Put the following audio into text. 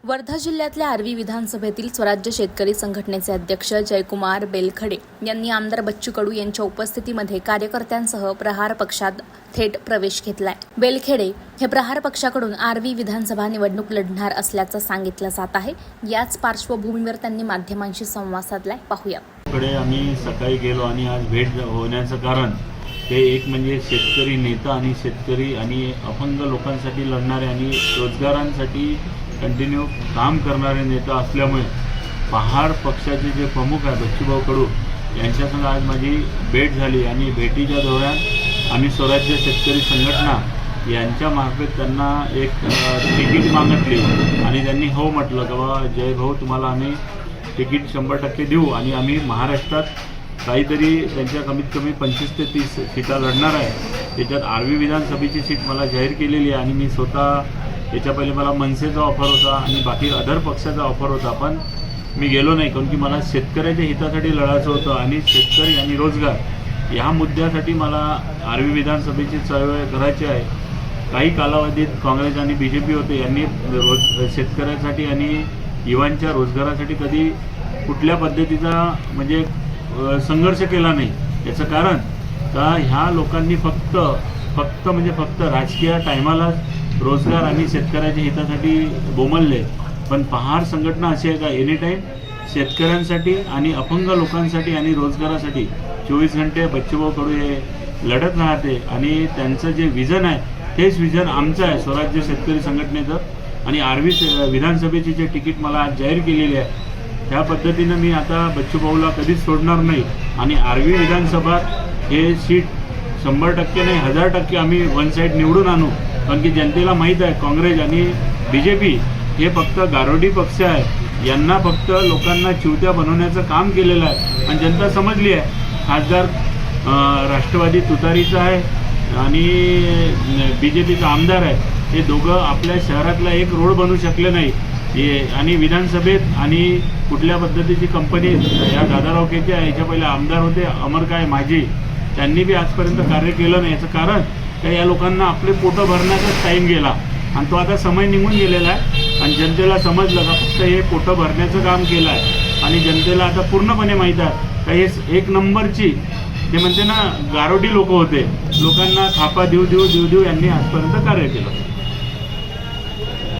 वर्धा जिल्ह्यातल्या आर्वी विधानसभेतील स्वराज्य शेतकरी संघटनेचे अध्यक्ष जयकुमार बेलखडे यांनी आमदार बच्चू कडू यांच्या उपस्थितीमध्ये कार्यकर्त्यांसह प्रहार पक्षात थेट प्रवेश घेतलाय। बेलखेडे हे प्रहार पक्षाकडून आर्वी विधानसभा निवडणूक लढणार असल्याचं सांगितलं जात आहे। याच पार्श्वभूमीवर त्यांनी माध्यमांशी संवाद साधलाय, पाहूया। आम्ही सकाळी गेलो आणि आज भेट होण्याचं कारण ते एक म्हणजे शेतकरी नेता आणि शेतकरी आणि अपंग लोकांसाठी लढणारे आणि रोजगारांसाठी कंटिन्यू काम करणारे नेता असल्यामुळे प्रहार पक्षाचे जे प्रमुख आहे बच्चूभाऊ कडू यांच्यासंग आज माझी भेट झाली आणि भेटीच्या दौऱ्यात आम्ही स्वराज्य शेतकरी संघटना यांच्या मार्फत त्यांना एक तिकीट मागितली आणि त्यांनी हो म्हटलं की बाबा जय भाऊ तुम्हाला आम्ही तिकीट 100% देऊ आणि आम्ही महाराष्ट्रात काहीतरी त्यांच्या कमीत कमी 25 ते 30 सीटा लढणार आहे। त्याच्यात आर्वी विधानसभेची सीट मला जाहीर केलेली आहे आणि मी स्वतः त्याच्या पहिले मला मनसेचा ऑफर होता आणि बाकी अदर पक्षाचा ऑफर होता, पण मी गेलो नाही कारण की मला शेतकऱ्याच्या हितासाठी लढायचं होतं आणि शेतकरी आणि रोजगार ह्या मुद्द्यासाठी मला आर्वी विधानसभेची चळवळ करायची आहे। काही कालावधीत काँग्रेस आणि BJP होते, यांनी शेतकऱ्यासाठी आणि युवांच्या रोजगारासाठी कधी कुठल्या पद्धतीचा म्हणजे संघर्ष केला नाही। याचं कारण का ह्या लोकांनी फक्त राजकीय टायमाला रोजगार आणि शेतकऱ्याच्या हितासाठी बोमलले, पण प्रहार संघटना अशी आहे का एनी टाईम शेतकऱ्यांसाठी आणि अपंग लोकांसाठी आणि रोजगारासाठी 24 घंटे बच्चूभाऊ कडू हे लढत राहते आणि त्यांचं जे विजन आहे तेच विजन आमचं आहे स्वराज्य शेतकरी संघटनेचं। आणि आर्वी विधानसभेची जे तिकीट मला आज जाहीर केलेली आहे त्या पद्धतीनं मी आता बच्चूभाऊला कधीच सोडणार नाही आणि आर्वी विधानसभा हे सीट 100% नाही 1000% आम्ही वन साईड निवडून आणू, कारण की जनतेला माहीत आहे काँग्रेस आणि BJP हे फक्त गारोडी पक्ष आहे, यांना फक्त लोकांना चिवत्या बनवण्याचं काम केलेलं आहे आणि जनता समजली आहे। खासदार राष्ट्रवादी तुतारीचा आहे आणि BJPचा आमदार आहे, हे दोघं आपल्या शहरातला एक रोड बनवू शकले नाही आणि विधानसभेत आणि कुठल्या पद्धतीची कंपनी या दादाराव केच्या ह्याच्या पहिले आमदार होते अमरकाय माझी, त्यांनी बी आजपर्यंत कार्य केलं नाही। याचं कारण का या लोकांना आपले पोटं भरण्याचाच टाईम गेला आणि तो आता समय निघून गेलेला आहे आणि जनतेला समजलं का फक्त हे पोटं भरण्याचं काम केलं आहे आणि जनतेला आता पूर्णपणे माहीत आहे का हे एक नंबरची ते म्हणते ना गारोडी लोक होते, लोकांना थापा देऊ यांनी आजपर्यंत कार्य केलं।